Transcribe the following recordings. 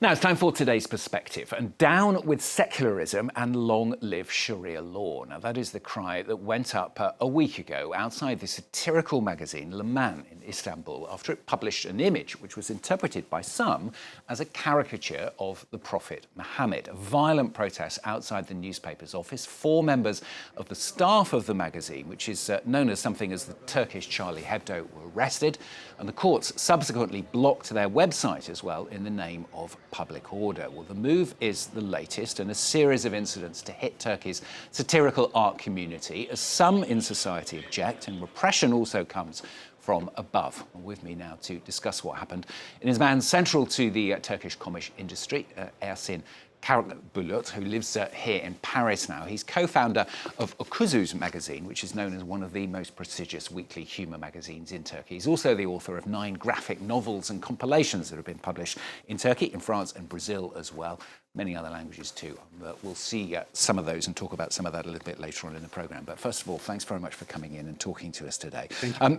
Now it's time for today's perspective, and down with secularism and long live Sharia law. Now that is the cry that went up a week ago outside the satirical magazine Leman in Istanbul after it published an image which was interpreted by some as a caricature of the Prophet Muhammad. A violent protest outside the newspaper's office. 4 members of the staff of the magazine, which is known as something as the Turkish Charlie Hebdo, were arrested, and the courts subsequently blocked their website as well in the name of public order. Well, the move is the latest in a series of incidents to hit Turkey's satirical art community, as some in society object, and repression also comes from above. With me now to discuss what happened in his man central to the Turkish comic industry, Ersin Karabulut, who lives here in Paris now. He's co-founder of Ukus magazine, which is known as one of the most prestigious weekly humour magazines in Turkey. He's also the author of 9 graphic novels and compilations that have been published in Turkey, in France and Brazil as well. Many other languages too. We'll see some of those and talk about some of that a little bit later on in the programme. But first of all, thanks very much for coming in and talking to us today.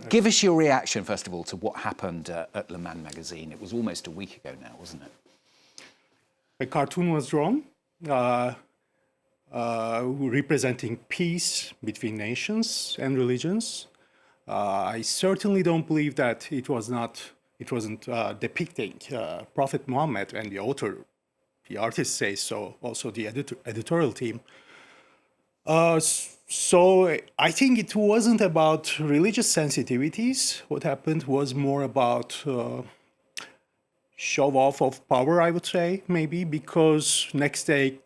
Give us your reaction, first of all, to what happened at Le Mans magazine. It was almost a week ago now, wasn't it? A cartoon was drawn representing peace between nations and religions. I certainly don't believe that it wasn't depicting Prophet Muhammad, and the artist says so, also the editorial team. So I think it wasn't about religious sensitivities. What happened was more about show off of power, I would say, maybe, because next day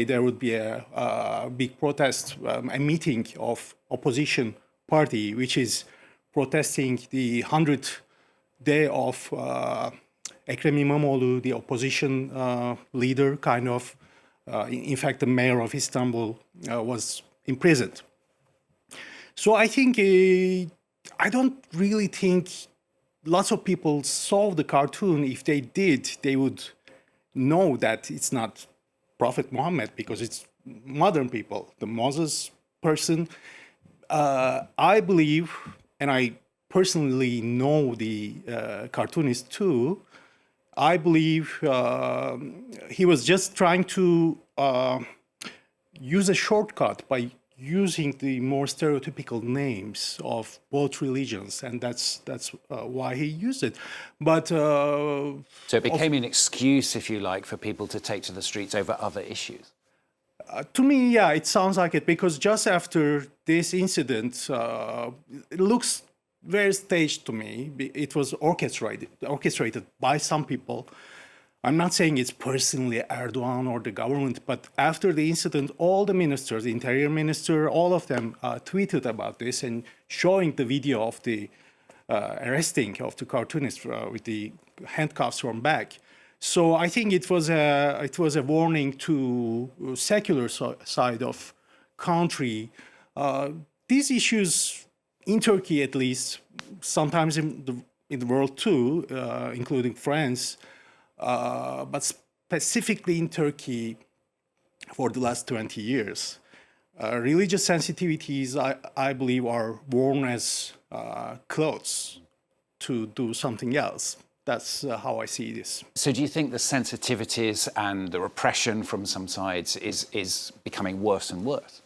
there would be a big protest, a meeting of opposition party, which is protesting the 100th day of Ekrem İmamoğlu, the opposition leader, kind of. In fact, the mayor of Istanbul was imprisoned. So I think, I don't really think lots of people saw the cartoon. If they did, they would know that it's not Prophet Muhammad, because it's modern people, the Moses person. I believe, and I personally know the cartoonist too, I believe he was just trying to use a shortcut by using the more stereotypical names of both religions, and that's why he used it. But so it became an excuse, if you like, for people to take to the streets over other issues. To me, yeah, it sounds like it, because just after this incident, it looks very staged to me. It was orchestrated by some people. I'm not saying it's personally Erdogan or the government, but after the incident, all the ministers, the interior minister, all of them tweeted about this and showing the video of the arresting of the cartoonist with the handcuffs from back. So I think it was a warning to secular side of country. These issues in Turkey, at least, sometimes in the world too, including France. But specifically in Turkey, for the last 20 years, religious sensitivities, I believe, are worn as clothes to do something else. That's how I see this. So do you think the sensitivities and the repression from some sides is becoming worse and worse?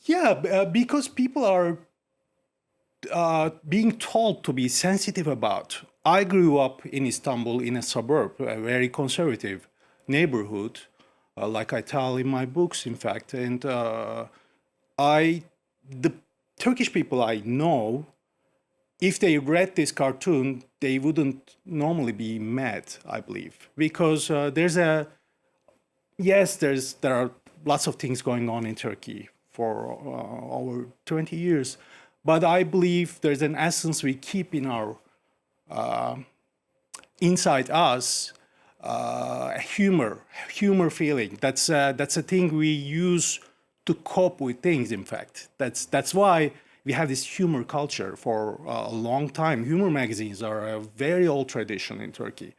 Yeah, because people are being told to be sensitive about. I grew up in Istanbul, in a suburb, a very conservative neighborhood, like I tell in my books, in fact. And the Turkish people I know, if they read this cartoon, they wouldn't normally be mad, I believe, because there are lots of things going on in Turkey for over 20 years. But I believe there's an essence we keep in our inside us, humor feeling. That's a thing we use to cope with things. In fact, that's why we have this humor culture for a long time. Humor magazines are a very old tradition in Turkey.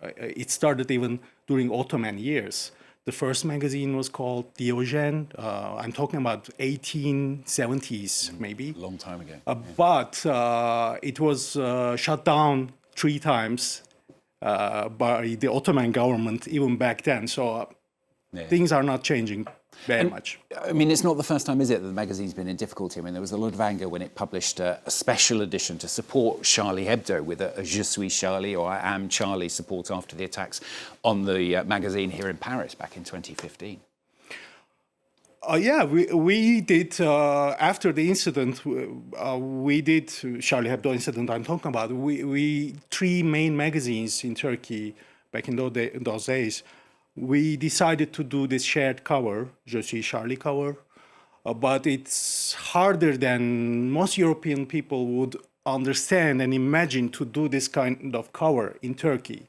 It started even during Ottoman years. The first magazine was called Diyojen. I'm talking about 1870s, maybe. Long time ago. But it was shut down 3 times by the Ottoman government even back then. So things are not changing very much. I mean, it's not the first time, is it, that the magazine's been in difficulty? I mean, there was a lot of anger when it published a special edition to support Charlie Hebdo with a Je suis Charlie, or I am Charlie support after the attacks on the magazine here in Paris back in 2015. Yeah, we did, after the incident, we did, Charlie Hebdo incident I'm talking about, we three main magazines in Turkey back in those days, we decided to do this shared cover, Je suis Charlie cover, but it's harder than most European people would understand and imagine to do this kind of cover in Turkey.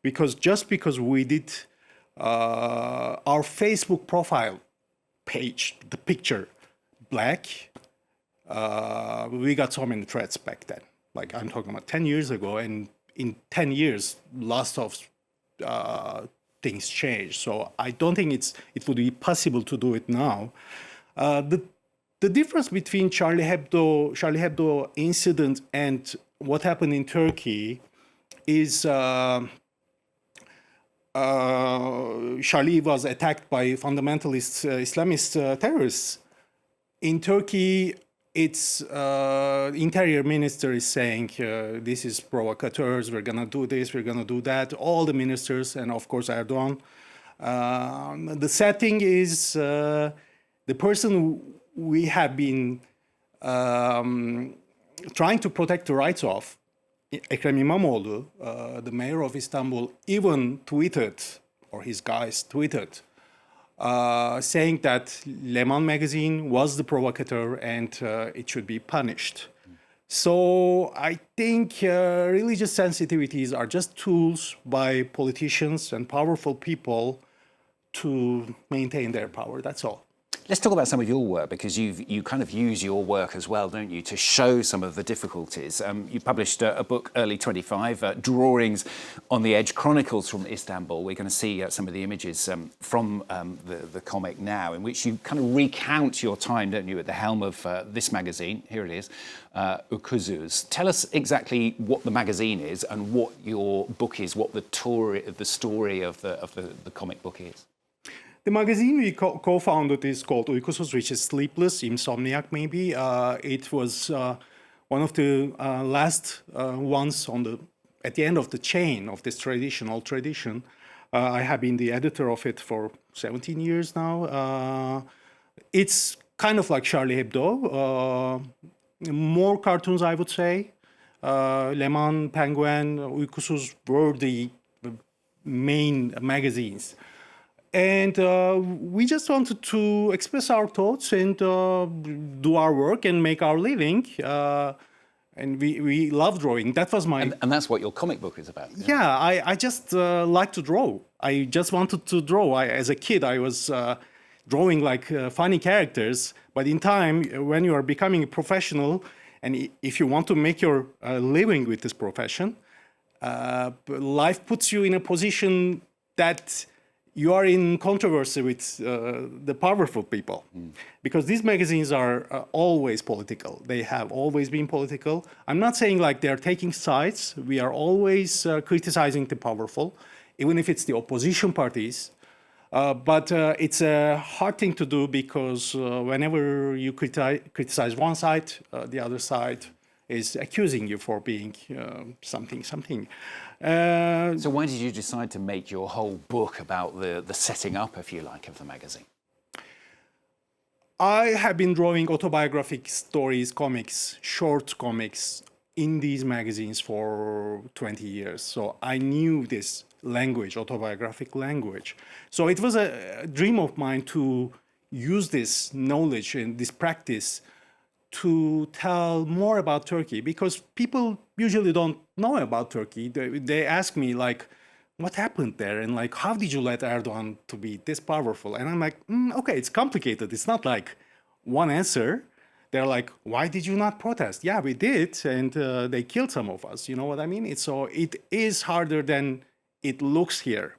Because we did our Facebook profile page, the picture, black, we got so many threats back then. Like I'm talking about 10 years ago, and in 10 years, lots of things changed. So I don't think it would be possible to do it now. The difference between Charlie Hebdo incident and what happened in Turkey is Charlie was attacked by fundamentalist Islamist terrorists. In Turkey, its interior minister is saying, this is provocateurs, we're going to do this, we're going to do that. All the ministers, and of course Erdogan. The setting is the person we have been trying to protect the rights of, Ekrem İmamoğlu, the mayor of Istanbul, even tweeted, or his guys tweeted, saying that Le Monde magazine was the provocateur and it should be punished. So I think religious sensitivities are just tools by politicians and powerful people to maintain their power. That's all. Let's talk about some of your work, because you kind of use your work as well, don't you, to show some of the difficulties. You published a book early 25, Drawings on the Edge, Chronicles from Istanbul. We're going to see some of the images from the comic now, in which you kind of recount your time, don't you, at the helm of this magazine. Here it is, Ukus. Tell us exactly what the magazine is and what your book is, what the story of the comic book is. The magazine we co-founded is called Ukus, which is sleepless, insomniac maybe. It was one of the last ones at the end of the chain of this traditional tradition. I have been the editor of it for 17 years now. It's kind of like Charlie Hebdo, more cartoons, I would say. Le Monde, Penguin, Ukus were the main magazines. And we just wanted to express our thoughts and do our work and make our living. And we love drawing. That was my... And that's what your comic book is about. Yeah, I just like to draw. I just wanted to draw. As a kid, I was drawing like funny characters. But in time, when you are becoming a professional, and if you want to make your living with this profession, life puts you in a position that you are in controversy with the powerful people. Because these magazines are always political. They have always been political. I'm not saying like they're taking sides. We are always criticizing the powerful, even if it's the opposition parties. But it's a hard thing to do, because whenever you criticize one side, the other side is accusing you for being something. So why did you decide to make your whole book about the setting up, if you like, of the magazine? I have been drawing autobiographic stories, comics, short comics in these magazines for 20 years. So I knew this language, autobiographic language. So it was a dream of mine to use this knowledge and this practice to tell more about Turkey, because people usually don't know about Turkey. They ask me like, what happened there? And like, how did you let Erdogan to be this powerful? And I'm like, okay, it's complicated. It's not like one answer. They're like, why did you not protest? Yeah, we did. And they killed some of us. You know what I mean? So it is harder than it looks here.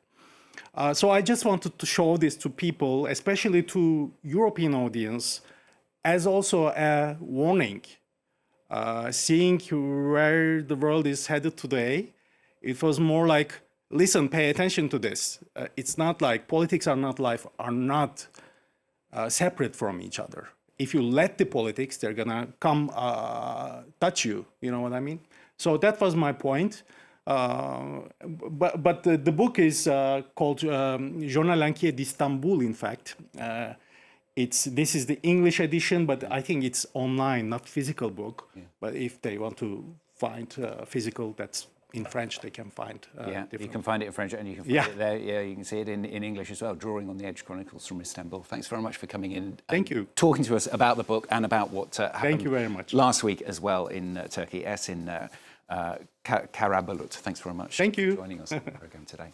So I just wanted to show this to people, especially to European audience, as also a warning. Seeing where the world is headed today, It was more like, listen, pay attention to this. It's not like politics are not life, are not separate from each other. If you let the politics, they're gonna come touch you. You know what I mean? So that was my point. But the book is called Journal Inquiet d'Istanbul. In fact, this is the English edition, but I think it's online, not physical book. Yeah. But if they want to find physical, that's in French, they can find. You can find it in French, and you can find it there. Yeah, you can see it in English as well. Drawing on the Edge Chronicles from Istanbul. Thanks very much for coming in. Thank you. Talking to us about the book and about what happened. Thank you very much. Last week as well in Turkey. Ersin Karabulut. Thanks very much. Thank you for joining us on the program today.